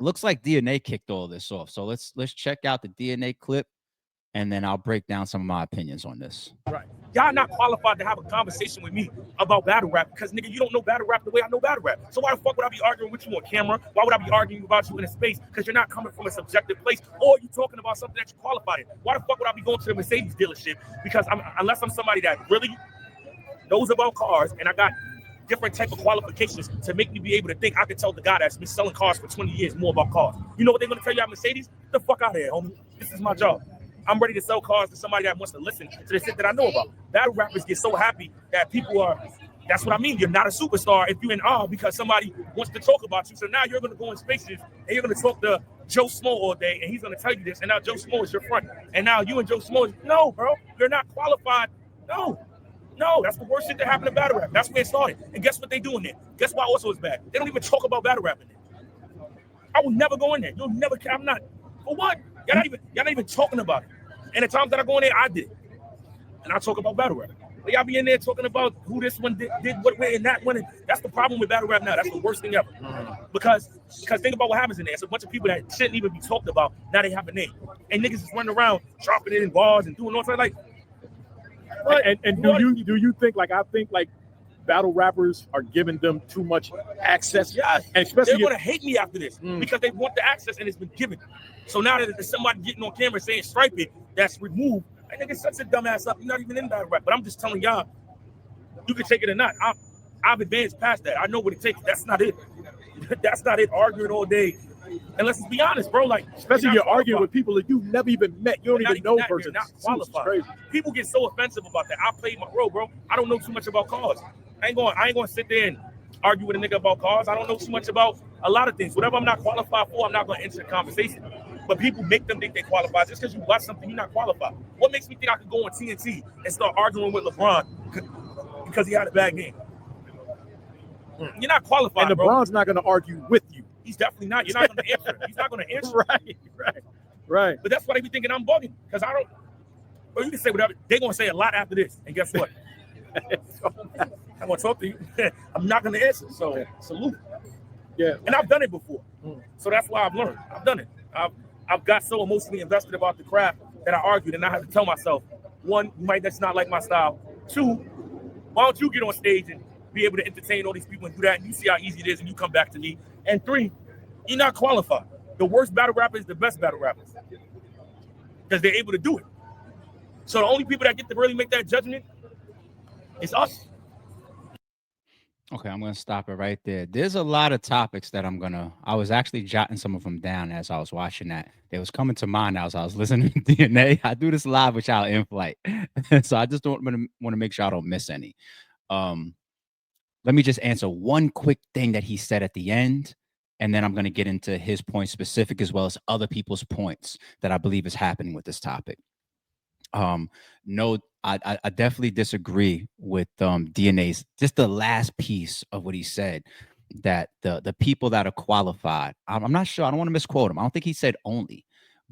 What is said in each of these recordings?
looks like DNA kicked all this off. So let's check out the DNA clip, and then I'll break down some of my opinions on this. Right. Y'all not qualified to have a conversation with me about battle rap because, nigga, you don't know battle rap the way I know battle rap. So why the fuck would I be arguing with you on camera? Why would I be arguing about you in a space? Because you're not coming from a subjective place, or you talking about something that you're qualified in. Why the fuck would I be going to the Mercedes dealership? Because unless I'm somebody that really knows about cars and I got different type of qualifications to make me be able to think I can tell the guy that's been selling cars for 20 years more about cars. You know what they're going to tell you at Mercedes? Get the fuck out of here, homie. This is my job. I'm ready to sell cars to somebody that wants to listen to the shit that I know about. Battle rappers get so happy that people are, that's what I mean. You're not a superstar if you're in awe because somebody wants to talk about you. So now you're going to go in spaces and you're going to talk to Joe Smo all day and he's going to tell you this. And now Joe Smo is your friend. And now you and Joe Smo, no, bro, you're not qualified. No, that's the worst shit that happened to battle rap. That's where it started. And guess what they do in there? Guess why also it's bad? They don't even talk about battle rap in there. I will never go in there. You'll never, I'm not, for what? Y'all not even talking about it. And the times that I go in there, I did. And I talk about battle rap. But y'all be in there talking about who this one did what way and that one. And that's the problem with battle rap now. That's the worst thing ever. Because think about what happens in there. It's a bunch of people that shouldn't even be talked about. Now they have a name. And niggas just running around dropping it in bars and doing all sorts like. And do you think like I think like battle rappers are giving them too much access? Yes. And especially they're gonna hate me after this because they want the access and it's been given. So now that there's somebody getting on camera saying stripe it, that's removed. I think it's such a dumbass up. You're not even in battle rap. But I'm just telling y'all, you can take it or not. I've advanced past that. I know what it takes. That's not it. That's not it. Arguing all day. And let's be honest, bro. Like, especially you're arguing with people that you've never even met. You don't even know person. Not qualified. People get so offensive about that. I played my role, bro. I don't know too much about cars. I ain't going to sit there and argue with a nigga about cars. I don't know too much about a lot of things. Whatever I'm not qualified for, I'm not going to enter the conversation. But people make them think they qualify. Just because you watch something, you're not qualified. What makes me think I could go on TNT and start arguing with LeBron because he had a bad game? You're not qualified, and LeBron's not going to argue with you. He's definitely not. You're not going to answer. He's not going to answer. Right. But that's why they be thinking I'm bugging because I don't. Or you can say whatever. They're going to say a lot after this. And guess what? I'm going to talk to you. I'm not going to answer. So salute. Yeah. And I've done it before. So that's why I've learned. I've done it. I've got so emotionally invested about the craft that I argued, and I had to tell myself, one, you might just not like my style. Two, why don't you get on stage and be able to entertain all these people and do that, and you see how easy it is, and you come back to me. And three, you're not qualified. The worst battle rapper is the best battle rappers because they're able to do it. So the only people that get to really make that judgment is us. Okay, I'm going to stop it right there. There's a lot of topics that I was actually jotting some of them down as I was watching that. They was coming to mind as I was listening to DNA. I do this live with y'all in flight. So I just want to make sure I don't miss any. Let me just answer one quick thing that he said at the end, and then I'm going to get into his point specific as well as other people's points that I believe is happening with this topic. No, I definitely disagree with DNA's just the last piece of what he said, that the people that are qualified, I'm not sure, I don't want to misquote him. I don't think he said only,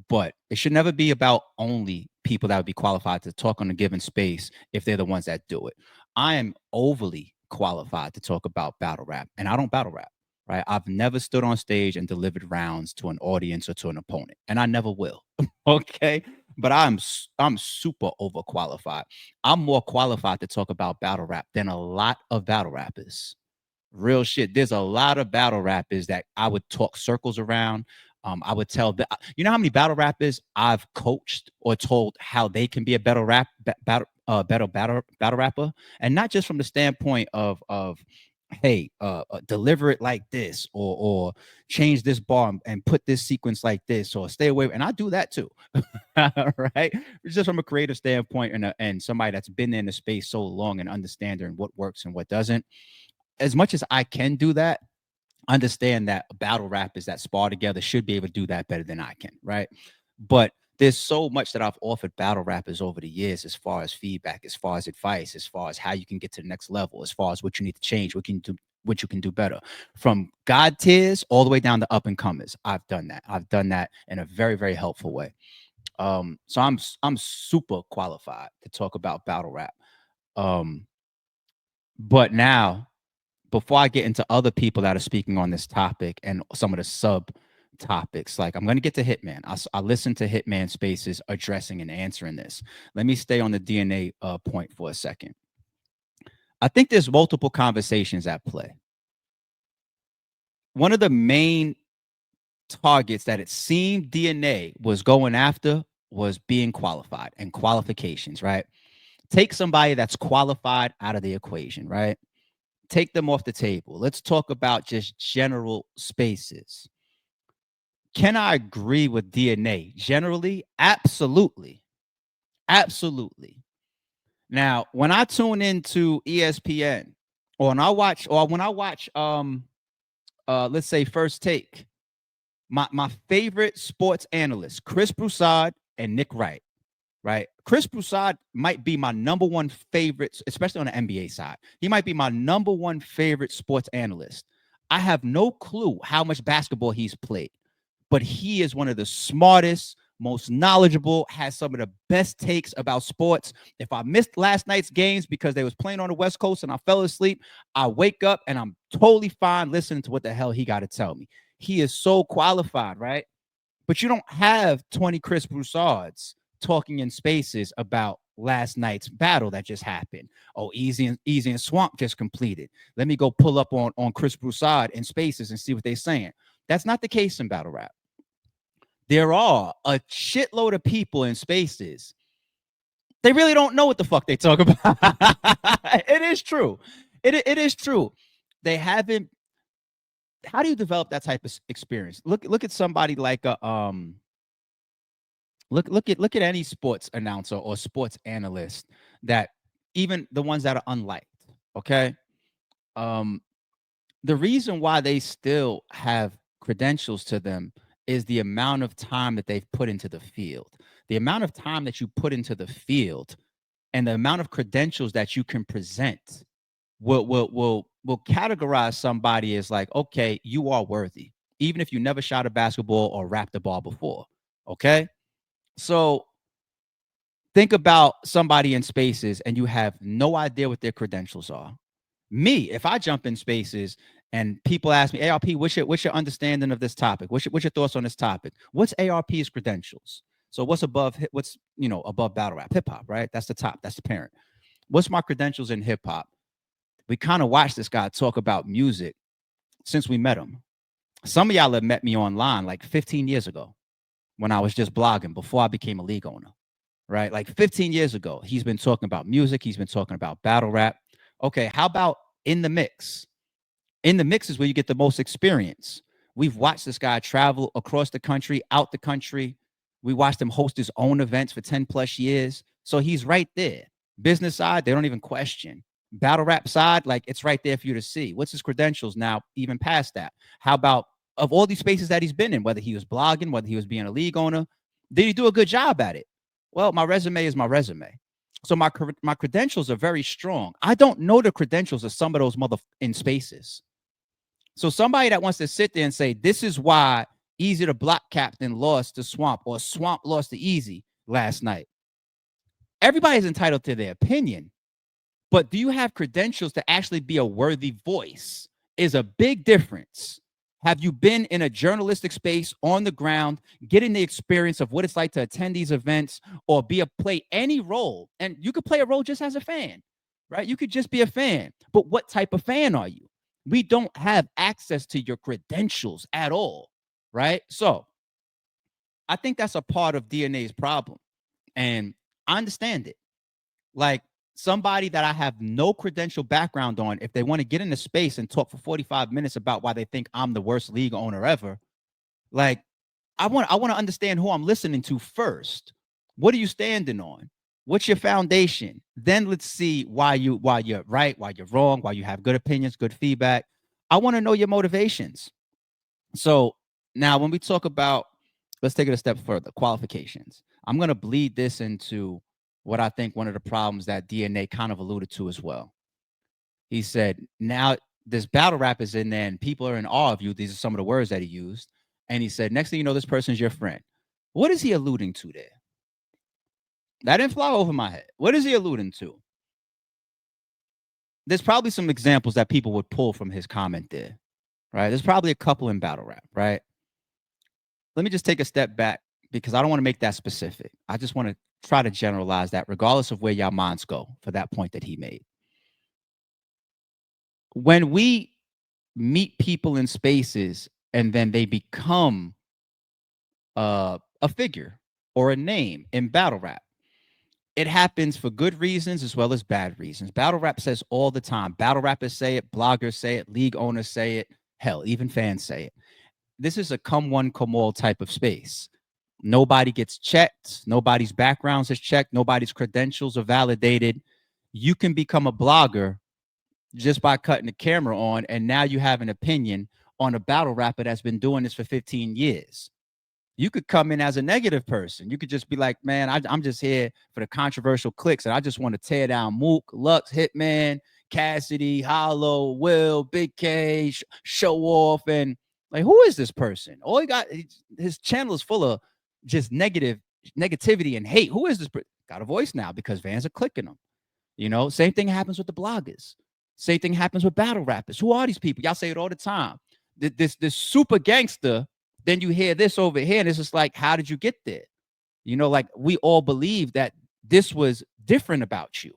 but it should never be about only people that would be qualified to talk on a given space if they're the ones that do it. I am overly qualified to talk about battle rap, and I don't battle rap, right? I've never stood on stage and delivered rounds to an audience or to an opponent, and I never will. Okay, but I'm super overqualified. I'm more qualified to talk about battle rap than a lot of battle rappers. Real shit. There's a lot of battle rappers that I would talk circles around. I would tell that, you know how many battle rappers I've coached or told how they can be a better battle rapper, and not just from the standpoint of hey, deliver it like this, or change this bar and put this sequence like this, or stay away. And I do that too, right? It's just from a creative standpoint and somebody that's been in the space so long and understanding what works and what doesn't. As much as I can do that, understand that battle rappers that spar together should be able to do that better than I can, right? But there's so much that I've offered battle rappers over the years, as far as feedback, as far as advice, as far as how you can get to the next level, as far as what you need to change, what you can do better. From God tiers all the way down to up and comers, I've done that. I've done that in a very, very helpful way. So I'm super qualified to talk about battle rap. But now, before I get into other people that are speaking on this topic and some of the sub topics. Like I'm going to get to Hitman. I listened to Hitman spaces addressing and answering this. Let me stay on the DNA point for a second. I think there's multiple conversations at play. One of the main targets that it seemed DNA was going after was being qualified and qualifications, right? Take somebody that's qualified out of the equation, right? Take them off the table. Let's talk about just general spaces. Can I agree with DNA? Generally, absolutely. Absolutely. Now, when I tune into ESPN when I watch let's say First Take, my favorite sports analysts, Chris Broussard and Nick Wright, right? Chris Broussard might be my number one favorite, especially on the NBA side. He might be my number one favorite sports analyst. I have no clue how much basketball he's played, but he is one of the smartest, most knowledgeable, has some of the best takes about sports. If I missed last night's games because they was playing on the West Coast and I fell asleep, I wake up and I'm totally fine listening to what the hell he got to tell me. He is so qualified, right? But you don't have 20 Chris Broussards talking in spaces about last night's battle that just happened. Oh, Easy and Swamp just completed. Let me go pull up on Chris Broussard in spaces and see what they're saying. That's not the case in battle rap. There are a shitload of people in spaces. They really don't know what the fuck they talk about. It is true. It is true. They haven't. How do you develop that type of experience? Look at somebody like a look at any sports announcer or sports analyst, that even the ones that are unliked. Okay, um, the reason why they still have credentials to them is the amount of time that they've put into the field. The amount of time that you put into the field and the amount of credentials that you can present will categorize somebody as like, okay, you are worthy, even if you never shot a basketball or rapped a ball before. Okay. So think about somebody in spaces and you have no idea what their credentials are. Me, if I jump in spaces and people ask me, ARP, what's your understanding of this topic? What's your thoughts on this topic? What's ARP's credentials? So what's above battle rap? Hip hop, right? That's the top. That's the parent. What's my credentials in hip hop? We kind of watched this guy talk about music since we met him. Some of y'all have met me online like 15 years ago when I was just blogging before I became a league owner, right? Like 15 years ago, he's been talking about music. He's been talking about battle rap. Okay, how about in the mix? In the mix is where you get the most experience. We've watched this guy travel across the country, out the country. We watched him host his own events for 10 plus years. So he's right there. Business side, they don't even question. Battle rap side, like it's right there for you to see. What's his credentials now, even past that? How about of all these spaces that he's been in, whether he was blogging, whether he was being a league owner, did he do a good job at it? Well, my resume is my resume. So my credentials are very strong. I don't know the credentials of some of those mother in spaces. So somebody that wants to sit there and say, this is why Easy the Block Captain lost to Swamp or Swamp lost to Easy last night. Everybody's entitled to their opinion. But do you have credentials to actually be a worthy voice is a big difference. Have you been in a journalistic space on the ground, getting the experience of what it's like to attend these events or play any role? And you could play a role just as a fan, right? You could just be a fan. But what type of fan are you? We don't have access to your credentials at all, right? So I think that's a part of DNA's problem. And I understand it. Like somebody that I have no credential background on, if they want to get into space and talk for 45 minutes about why they think I'm the worst league owner ever, like I want to understand who I'm listening to first. What are you standing on? What's your foundation? Then let's see why you're right, why you're wrong, why you have good opinions, good feedback. I want to know your motivations. So now when we talk about, let's take it a step further, qualifications. I'm going to bleed this into what I think one of the problems that DNA kind of alluded to as well. He said, now this battle rap is in there and people are in awe of you. These are some of the words that he used. And he said, next thing you know, this person's your friend. What is he alluding to there? That didn't fly over my head. What is he alluding to? There's probably some examples that people would pull from his comment there, right? There's probably a couple in battle rap, right? let me just take a step back because I don't want to make that specific. I just want to try to generalize that regardless of where y'all minds go for that point that he made. When we meet people in spaces and then they become a figure or a name in battle rap, it happens for good reasons as well as bad reasons. Battle rap says all the time. Battle rappers say it, bloggers say it, league owners say it, hell, even fans say it. This is a come one, come all type of space. Nobody gets checked. Nobody's backgrounds is checked. Nobody's credentials are validated. You can become a blogger just by cutting the camera on, and now you have an opinion on a battle rapper that's been doing this for 15 years. You could come in as a negative person. You could just be like, man, I'm just here for the controversial clicks, and I just want to tear down Mook, Lux, Hitman, Cassidy, Hollow, Will, Big K, show off, and like, who is this person? All he got, his channel is full of just negativity and hate. Who is this? Got a voice now because fans are clicking them. You know, same thing happens with the bloggers. Same thing happens with battle rappers. Who are these people? Y'all say it all the time. This super gangster. Then you hear this over here, and it's just like, how did you get there? You know, like we all believe that this was different about you.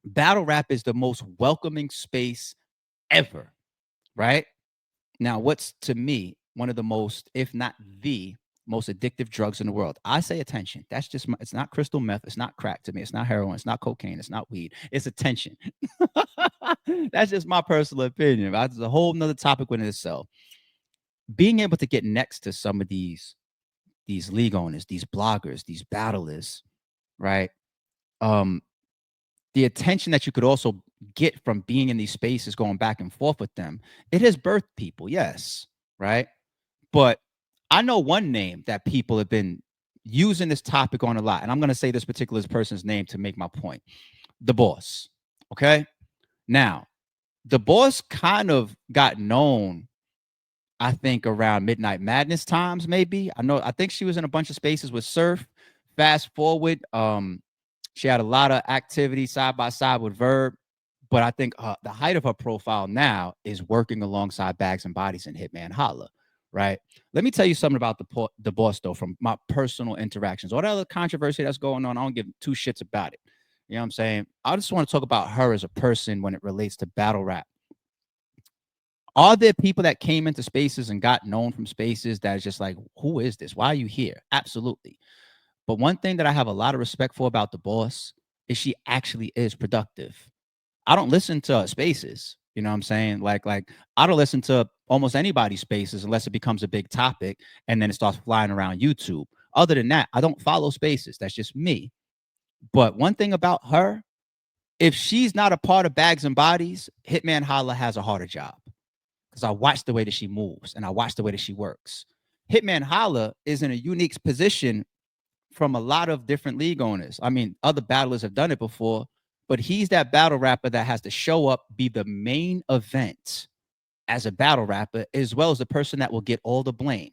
Battle rap is the most welcoming space ever, right? Now, what's to me one of the most, if not the most addictive drugs in the world? I say attention. That's just it's not crystal meth. It's not crack to me. It's not heroin. It's not cocaine. It's not weed. It's attention. That's just my personal opinion. That's a whole nother topic within itself. Being able to get next to some of these league owners, these bloggers, these battlers, right? The attention that you could also get from being in these spaces, going back and forth with them, it has birthed people, yes, right? But I know one name that people have been using this topic on a lot, and I'm going to say this particular person's name to make my point. The Boss, okay? Now, the Boss kind of got known, I think, around Midnight Madness times, maybe. I think she was in a bunch of spaces with Surf. Fast forward, she had a lot of activity side by side with Verb, but I think the height of her profile now is working alongside Bags and Bodies and Hitman Holla, right? Let me tell you something about the Boss, though, from my personal interactions. All that other controversy that's going on, I don't give two shits about it. You know what I'm saying? I just want to talk about her as a person when it relates to battle rap. Are there people that came into spaces and got known from spaces that is just like, who is this? Why are you here? Absolutely. But one thing that I have a lot of respect for about the Boss is she actually is productive. I don't listen to spaces. You know what I'm saying? Like I don't listen to almost anybody's spaces unless it becomes a big topic and then it starts flying around YouTube. Other than that, I don't follow spaces. That's just me. But one thing about her, if she's not a part of Bags and Bodies, Hitman Holla has a harder job. Because I watch the way that she moves and I watch the way that she works. Hitman Holla is in a unique position from a lot of different league owners. I mean, other battlers have done it before, but he's that battle rapper that has to show up, be the main event as a battle rapper, as well as the person that will get all the blame,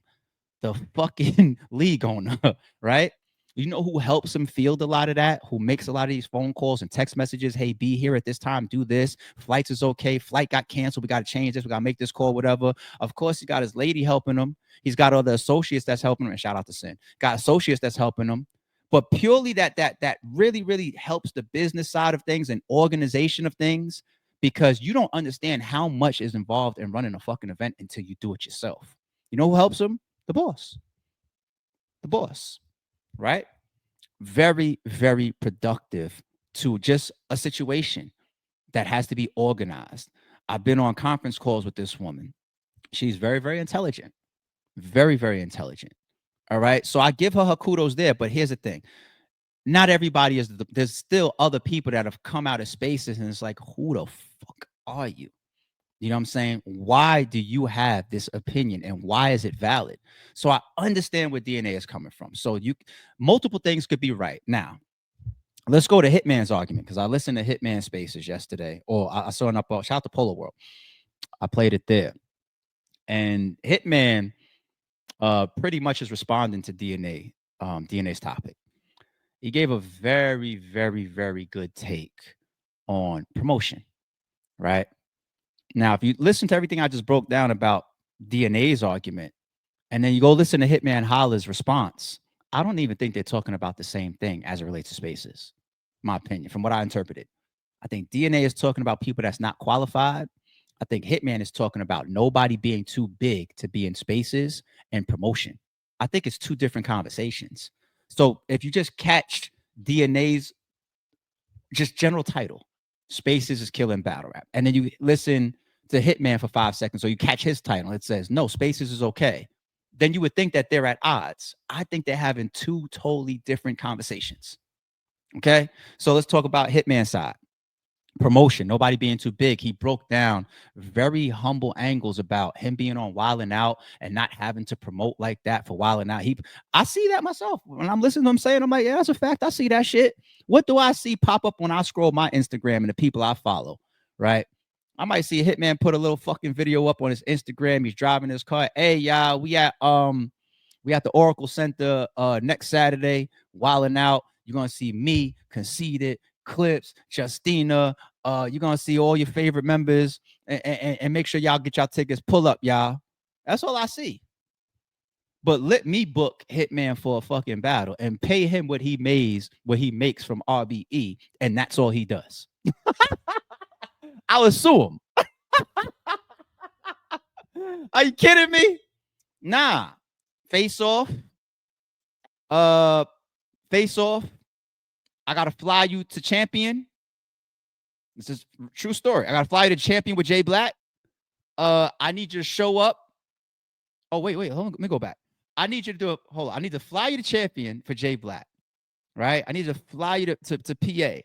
the fucking league owner, right? You know who helps him field a lot of that? Who makes a lot of these phone calls and text messages? Hey, be here at this time, do this. Flights is okay. Flight got canceled. We got to change this. We got to make this call, whatever. Of course, he got his lady helping him. He's got other associates that's helping him. And shout out to Sin. Got associates that's helping him. But purely that really, really helps the business side of things and organization of things, because you don't understand how much is involved in running a fucking event until you do it yourself. You know who helps him? The Boss. The Boss. Right? Very, very productive to just a situation that has to be organized. I've been on conference calls with this woman. She's very, very intelligent. Very, very intelligent. All right. So I give her kudos there. But here's the thing. Not everybody is, there's still other people that have come out of spaces and it's like, who the fuck are you? You know what I'm saying? Why do you have this opinion and why is it valid? So I understand where DNA is coming from. So multiple things could be right. Now, let's go to Hitman's argument, because I listened to Hitman Spaces yesterday, or I saw an up. Shout out to Polo World. I played it there. And Hitman pretty much is responding to DNA's topic. He gave a very, very, very good take on promotion, right? Now, if you listen to everything I just broke down about DNA's argument, And then you go listen to Hitman Holla's response. I don't even think they're talking about the same thing as it relates to spaces. My opinion, from what I interpreted. I think DNA is talking about people that's not qualified. I think Hitman is talking about nobody being too big to be in spaces and promotion. I think it's two different conversations. So if you just catch DNA's just general title, spaces is killing battle rap, and then you listen to Hitman for 5 seconds, or you catch his title, it says no, spaces is okay. Then you would think that they're at odds. I think they're having two totally different conversations. Okay, so let's talk about Hitman side promotion, nobody being too big. He broke down very humble angles about him being on Wildin' Out and not having to promote like that for Wildin' Out. I see that myself when I'm listening to him saying, I'm like, yeah, that's a fact. I see that shit. What do I see pop up when I scroll my Instagram and the people I follow? Right. I might see a Hitman put a little fucking video up on his Instagram. He's driving his car. Hey, y'all, we at the Oracle Center next Saturday, Wildin' Out. You're gonna see me, Conceited, Clips, Justina. You're gonna see all your favorite members, and make sure y'all get y'all tickets. Pull up, y'all. That's all I see. But let me book Hitman for a fucking battle and pay him what he makes from RBE, and that's all he does. I'll assume. Are you kidding me? Nah. Face off. Uh, face off. I gotta fly you to champion. This is true story. I gotta fly you to champion with Jay Black. I need you to show up. Oh, wait, hold on. Let me go back. I need you to do it. Hold on. I need to fly you to champion for Jay Black. Right? I need to fly you to PA.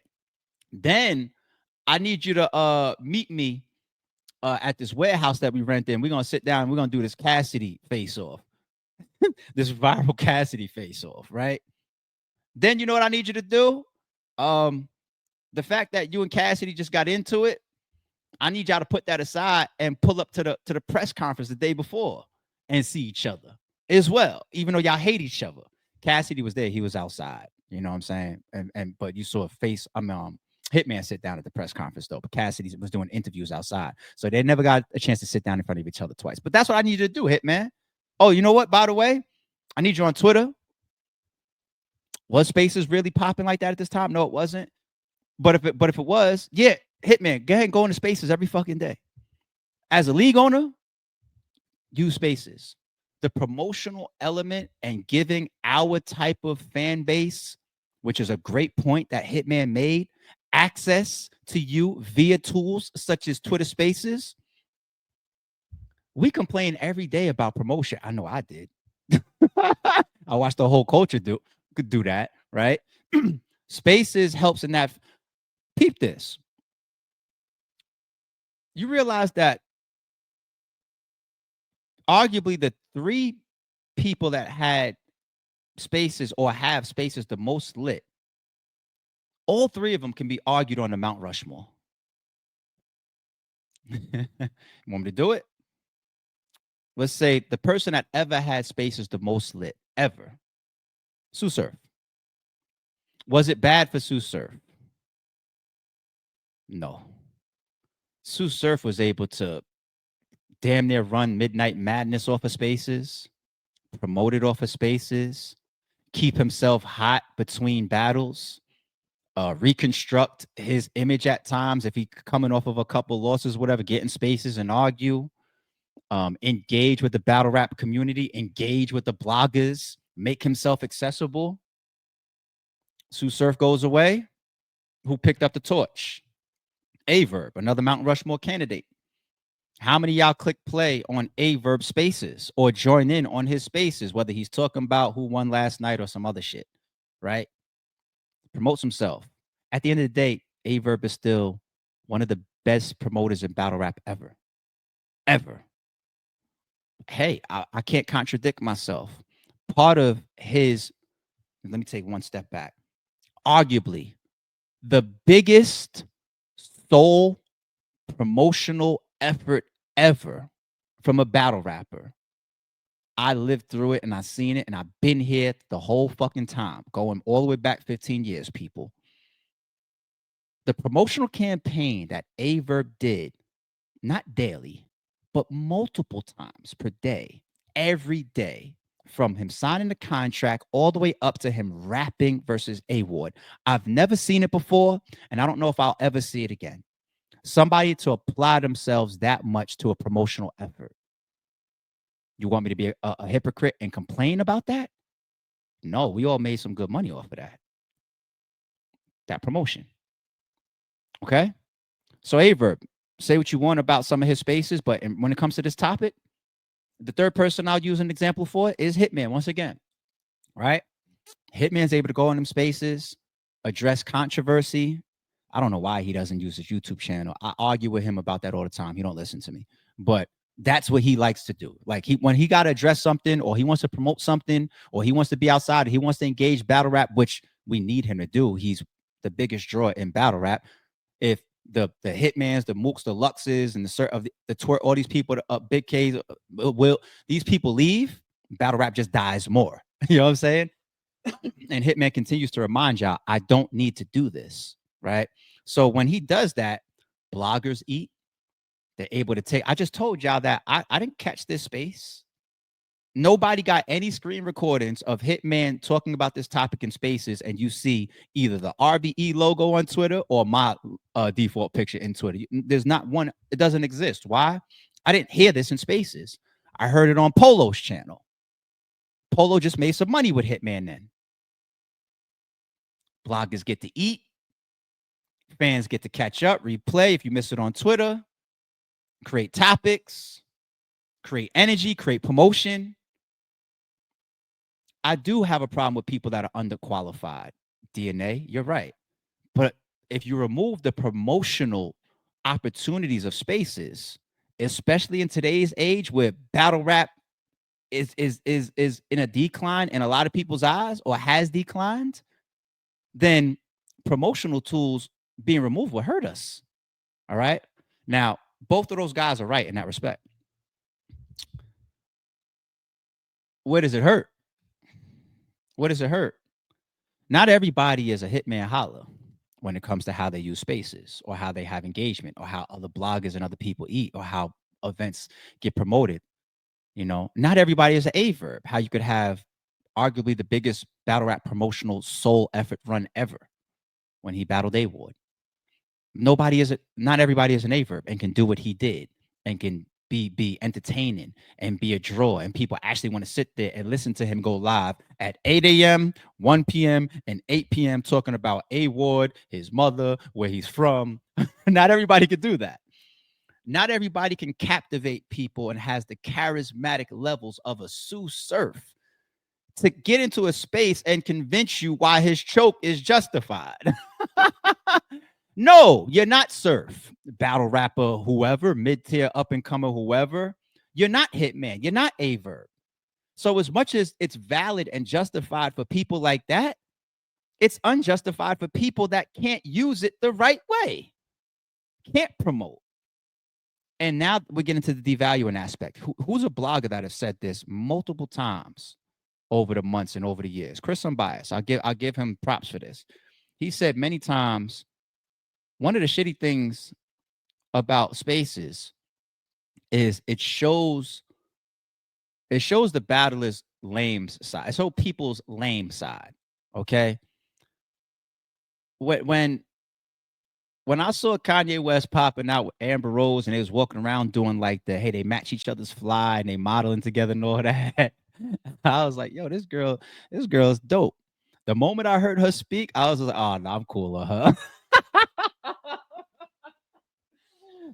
Then I need you to meet me at this warehouse that we rented, and we're gonna sit down and we're gonna do this Cassidy face off. This viral Cassidy face off, right? Then you know what I need you to do? The fact that you and Cassidy just got into it, I need y'all to put that aside and pull up to the press conference the day before and see each other as well, even though y'all hate each other. Cassidy was there, he was outside. You know what I'm saying? And but you saw a face, Hitman sit down at the press conference though, but Cassidy was doing interviews outside. So they never got a chance to sit down in front of each other twice. But that's what I need you to do, Hitman. Oh, you know what? By the way, I need you on Twitter. Was Spaces really popping like that at this time? No, it wasn't. But if it was, yeah, Hitman, go ahead and go into Spaces every fucking day. As a league owner, use Spaces. The promotional element and giving our type of fan base, which is a great point that Hitman made, access to you via tools such as Twitter Spaces. We complain every day about promotion. I know I did. I watched the whole culture could do that, right? Spaces helps in that. Peep this. You realize that arguably the three people that had Spaces or have Spaces the most lit, all three of them can be argued on the Mount Rushmore. Want me to do it? Let's say the person that ever had Spaces the most lit, ever, Sue Surf. Was it bad for Sue Surf? No. Sue Surf was able to damn near run Midnight Madness off of Spaces, promote it off of Spaces, keep himself hot between battles, reconstruct his image at times if he coming off of a couple losses, whatever, get in Spaces and argue, engage with the battle rap community, engage with the bloggers, make himself accessible. Sue Surf goes away. Who picked up the torch? Averb, another Mount Rushmore candidate. How many of y'all click play on Averb Spaces or join in on his Spaces, whether he's talking about who won last night or some other shit, right? Promotes himself. At the end of the day, Averb is still one of the best promoters in battle rap ever. Ever. Hey, I can't contradict myself. Part of his, let me take one step back. Arguably, the biggest soul promotional effort ever from a battle rapper. I lived through it and I seen it and I've been here the whole fucking time, going all the way back 15 years, people. The promotional campaign that Averb did, not daily, but multiple times per day, every day, from him signing the contract all the way up to him rapping versus A Ward. I've never seen it before, and I don't know if I'll ever see it again. Somebody to apply themselves that much to a promotional effort. You want me to be a hypocrite and complain about that? No, we all made some good money off of that promotion. Okay. So, Averb, say what you want about some of his spaces, but when it comes to this topic, the third person I'll use an example for is Hitman once again, right? Hitman's able to go in them spaces, address controversy. I don't know why he doesn't use his YouTube channel. I argue with him about that all the time. He don't listen to me, but that's what he likes to do. Like when he got to address something, or he wants to promote something, or he wants to be outside, or he wants to engage battle rap, which we need him to do. He's the biggest draw in battle rap. If the Hitmans, the Mooks, the Luxes, and the twerk, all these people, Big K's, will these people leave? Battle rap just dies more. You know what I'm saying? And Hitman continues to remind y'all, I don't need to do this, right? So when he does that, bloggers eat. They're able to take. I just told y'all that I didn't catch this space. Nobody got any screen recordings of Hitman talking about this topic in spaces, and you see either the RBE logo on Twitter or my default picture in Twitter. There's not one. It doesn't exist. Why? I didn't hear this in spaces. I heard it on Polo's channel. Polo just made some money with Hitman then. Bloggers get to eat. Fans get to catch up, replay if you miss it on Twitter, create topics, create energy, create promotion. I do have a problem with people that are underqualified. DNA, you're right. But if you remove the promotional opportunities of spaces, especially in today's age where battle rap is in a decline in a lot of people's eyes, or has declined, then promotional tools being removed will hurt us. All right. Now, both of those guys are right in that respect. Where does it hurt? What does it hurt? Not everybody is a Hitman Holla when it comes to how they use spaces, or how they have engagement, or how other bloggers and other people eat, or how events get promoted. You know, not everybody is an Averb. How you could have arguably the biggest battle rap promotional soul effort run ever when he battled A Ward. Not everybody is an Averb and can do what he did, and can be entertaining and be a draw, and people actually want to sit there and listen to him go live at 8 a.m., 1 p.m., and 8 p.m. talking about A Ward, his mother, where he's from. Not everybody can do that. Not everybody can captivate people and has the charismatic levels of a Sue Surf to get into a space and convince you why his choke is justified. No, you're not Surf, battle rapper, whoever, mid-tier, up-and-comer, whoever. You're not Hitman. You're not Averb. So as much as it's valid and justified for people like that, it's unjustified for people that can't use it the right way, can't promote. And now we get into the devaluing aspect. Who's a blogger that has said this multiple times over the months and over the years? Chris Unbiased. I'll give him props for this. He said many times, one of the shitty things about spaces is it shows the battler's lame side. It shows people's lame side. Okay. When I saw Kanye West popping out with Amber Rose, and they was walking around doing like they match each other's fly and they modeling together and all that, I was like, yo, this girl is dope. The moment I heard her speak, I was like, oh no, I'm cool with her.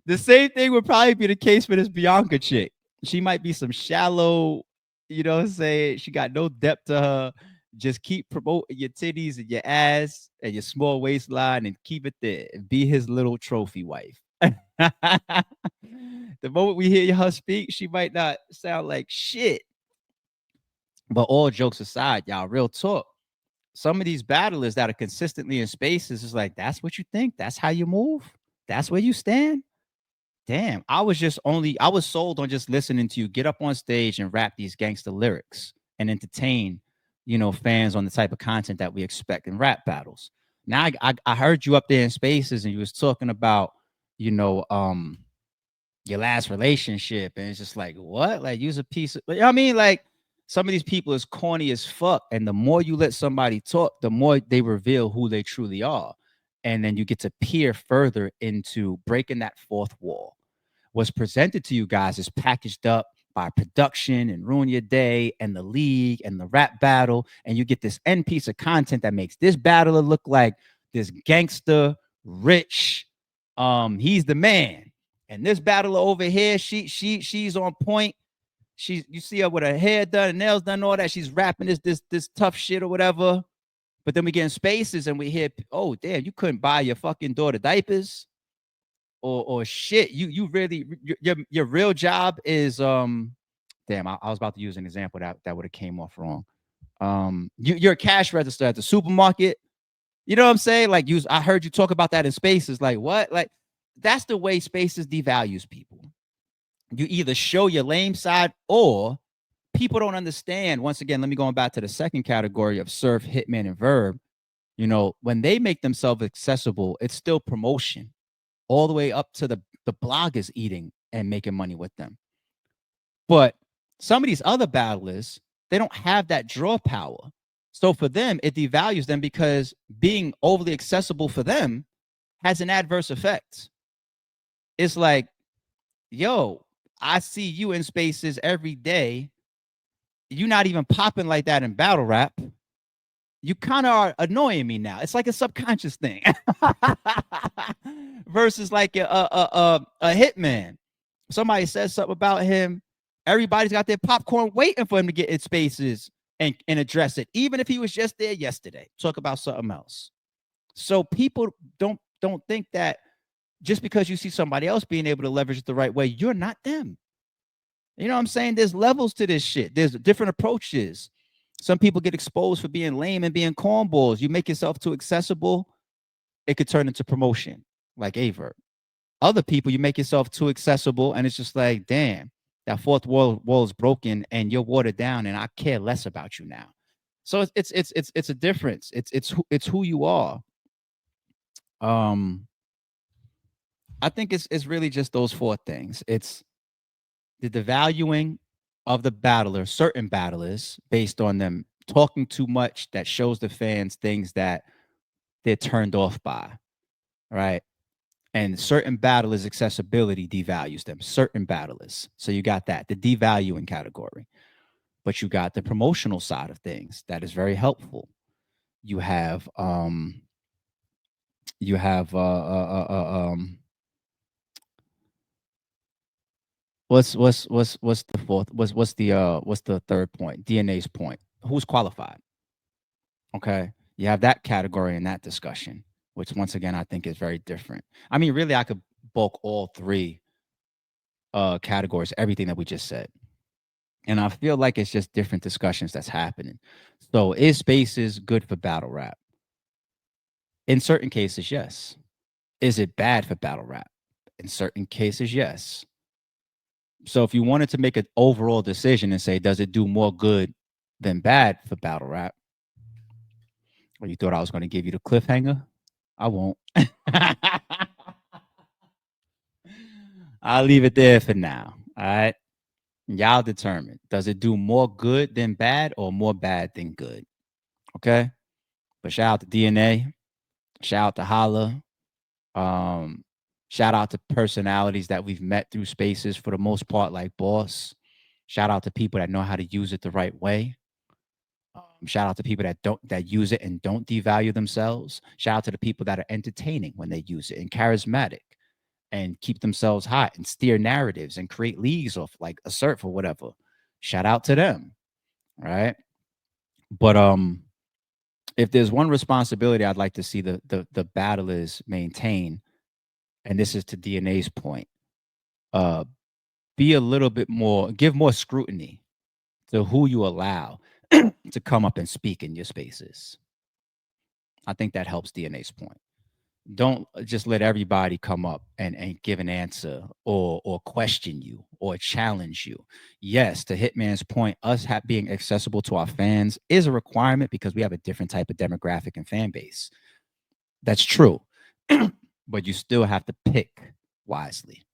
The same thing would probably be the case for this Bianca chick. She might be some shallow, you know what I'm saying? She got no depth to her. Just keep promoting your titties and your ass and your small waistline and keep it there. And be his little trophy wife. The moment we hear her speak, she might not sound like shit. But all jokes aside, y'all, real talk. Some of these battlers that are consistently in spaces is like, that's what you think? That's how you move? That's where you stand? Damn, I was sold on just listening to you get up on stage and rap these gangster lyrics and entertain, fans on the type of content that we expect in rap battles. Now I heard you up there in spaces and you was talking about, your last relationship, and it's just like, what? Like, use a piece of, you know what I mean? Like, some of these people is corny as fuck, and the more you let somebody talk, the more they reveal who they truly are, and then you get to peer further into breaking that fourth wall. What's presented to you guys is packaged up by production and Ruin Your Day and the league and the rap battle, and you get this end piece of content that makes this battler look like this gangster, rich, he's the man. And this battler over here, she's on point. She's, you see her with her hair done and nails done, all that. She's rapping this tough shit or whatever. But then we get in spaces and we hear, oh damn, you couldn't buy your fucking daughter diapers, or shit. You really, your real job is damn. I was about to use an example that would have came off wrong. You're a cash register at the supermarket. You know what I'm saying? Like, I heard you talk about that in spaces. Like, what? Like, that's the way spaces devalues people. You either show your lame side, or people don't understand. Once again, let me go back to the second category of surf, hitman, and verb. You know, when they make themselves accessible, it's still promotion, all the way up to the bloggers eating and making money with them. But some of these other battlers, they don't have that draw power. So for them, it devalues them because being overly accessible for them has an adverse effect. It's like, yo, I see you in spaces every day. You're not even popping like that in battle rap. You kind of are annoying me now. It's like a subconscious thing versus like a hitman. Somebody says something about him. Everybody's got their popcorn waiting for him to get in spaces and address it, even if he was just there yesterday. Talk about something else. So people don't think that just because you see somebody else being able to leverage it the right way, you're not them. You know what I'm saying? There's levels to this shit. There's different approaches. Some people get exposed for being lame and being cornballs. You make yourself too accessible, it could turn into promotion, like Aver. Other people, you make yourself too accessible, and it's just like, damn, that fourth wall is broken, and you're watered down, and I care less about you now. So it's a difference. It's who you are. Um, I think it's really just those four things. It's the devaluing of the battler, certain battlers, based on them talking too much, that shows the fans things that they're turned off by, right? And certain battlers' accessibility devalues them, certain battlers. So you got that, the devaluing category. But you got the promotional side of things that is very helpful. You have you have what's the fourth, what's the third point, DNA's point, who's qualified. Okay, you have that category in that discussion, which once again I think is very different. I mean, really, I could bulk all three categories, everything that we just said, and I feel like it's just different discussions that's happening. So is spaces good for battle rap? In certain cases, yes. Is it bad for battle rap? In certain cases, yes. So if you wanted to make an overall decision and say, does it do more good than bad for battle rap? Or you thought I was going to give you the cliffhanger? I won't. I'll leave it there for now. All right. Y'all determine. Does it do more good than bad, or more bad than good? Okay. But shout out to DNA. Shout out to Holla. Um, Shout out to personalities that we've met through spaces for the most part, like Boss. Shout out to people that know how to use it the right way. Shout out to people that use it and don't devalue themselves. Shout out to the people that are entertaining when they use it and charismatic and keep themselves hot and steer narratives and create leagues off like assert for whatever. Shout out to them. Right. But if there's one responsibility I'd like to see the battlers maintain, and this is to DNA's point, uh, be a little bit more, give more scrutiny to who you allow to come up and speak in your spaces. I think that helps DNA's point. Don't just let everybody come up and give an answer or question you or challenge you. Yes, to Hitman's point, us being accessible to our fans is a requirement because we have a different type of demographic and fan base. That's true. But you still have to pick wisely.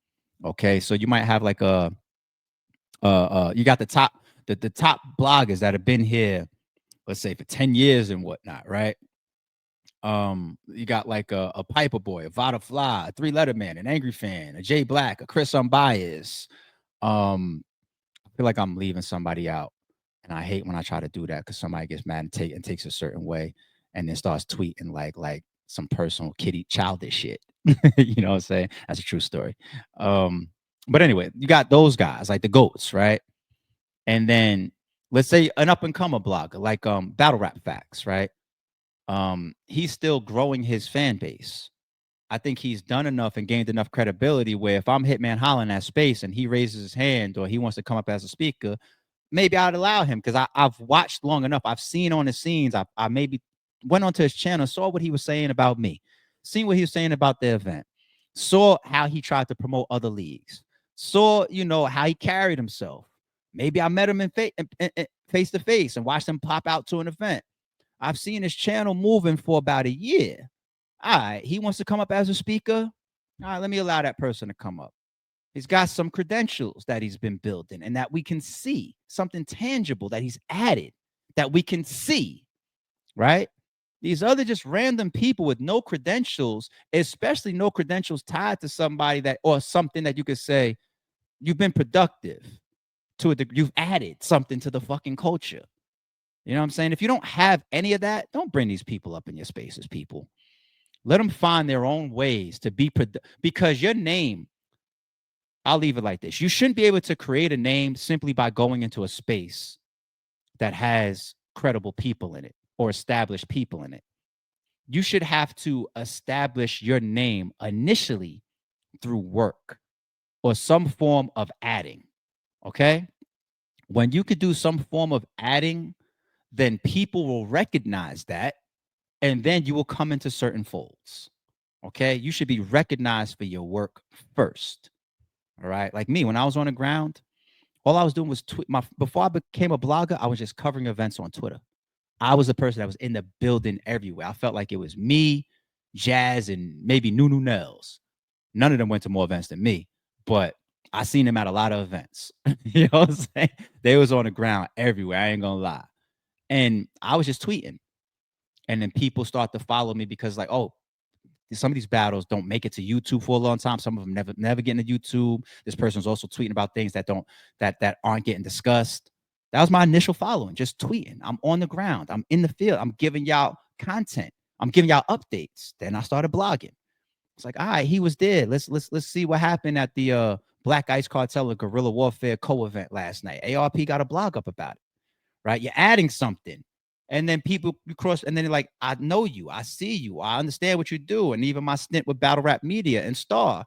Okay, so you might have like you got the top bloggers that have been here, let's say for 10 years and whatnot, right? You got like a Piper Boy, a Vada Fly, a Three Letter Man, an Angry Fan, a Jay Black, a Chris Unbiased. I feel like I'm leaving somebody out, and I hate when I try to do that because somebody gets mad and takes a certain way, and then starts tweeting like some personal kitty childish shit. You know what I'm saying? That's a true story. Um, but anyway, you got those guys like the goats, right? And then let's say an up and comer blogger like Battle Rap Facts, right? He's still growing his fan base. I think he's done enough and gained enough credibility where if I'm Hitman Holla in that space and he raises his hand or he wants to come up as a speaker, maybe I'd allow him because I've watched long enough. I've seen on the scenes. I maybe went onto his channel, saw what he was saying about me, seen what he was saying about the event, saw how he tried to promote other leagues, saw, how he carried himself. Maybe I met him face to face and watched him pop out to an event. I've seen his channel moving for about a year. All right, he wants to come up as a speaker. All right, let me allow that person to come up. He's got some credentials that he's been building and that we can see, something tangible that he's added that we can see, right? These other just random people with no credentials, especially no credentials tied to somebody that or something that you could say you've been productive you've added something to the fucking culture. You know what I'm saying? If you don't have any of that, don't bring these people up in your spaces, people. Let them find their own ways to be because your name, I'll leave it like this. You shouldn't be able to create a name simply by going into a space that has credible people in it or established people in it. You should have to establish your name initially through work or some form of adding. Okay? When you could do some form of adding, then people will recognize that and then you will come into certain folds. Okay? You should be recognized for your work first. All right? Like me, when I was on the ground, all I was doing was tweet before I became a blogger, I was just covering events on Twitter. I was the person that was in the building everywhere. I felt like it was me, Jazz, and maybe Nunu Nels. None of them went to more events than me, but I seen them at a lot of events. You know what I'm saying? They was on the ground everywhere. I ain't gonna lie. And I was just tweeting. And then people start to follow me because like, oh, some of these battles don't make it to YouTube for a long time. Some of them never get into YouTube. This person's also tweeting about things that aren't getting discussed. That was my initial following, just tweeting. I'm on the ground. I'm in the field. I'm giving y'all content. I'm giving y'all updates. Then I started blogging. It's like, all right, he was there. Let's see what happened at the Black Ice Cartel or Guerrilla Warfare co-event last night. ARP got a blog up about it, right? You're adding something. And then people cross, and then like, I know you, I see you, I understand what you do. And even my stint with Battle Rap Media and Star,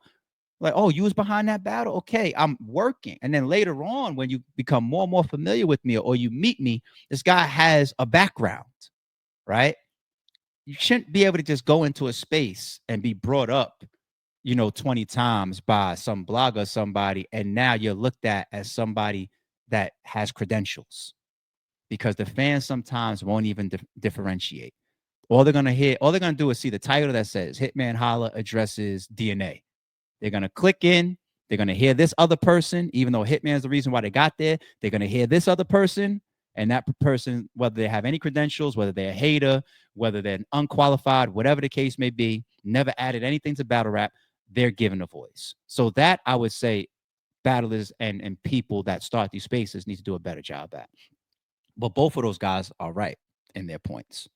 like, oh, you was behind that battle. Okay, I'm working. And then later on, when you become more and more familiar with me or you meet me, this guy has a background, right? You shouldn't be able to just go into a space and be brought up, 20 times by some blogger or somebody, and now you're looked at as somebody that has credentials because the fans sometimes won't even differentiate. All they're gonna do is see the title that says Hitman Holla addresses DNA. They're gonna click in, they're gonna hear this other person, even though Hitman is the reason why they got there. They're gonna hear this other person, and that person, whether they have any credentials, whether they're a hater, whether they're unqualified, whatever the case may be, never added anything to battle rap, they're given a voice. So that I would say battlers and people that start these spaces need to do a better job at. But both of those guys are right in their points.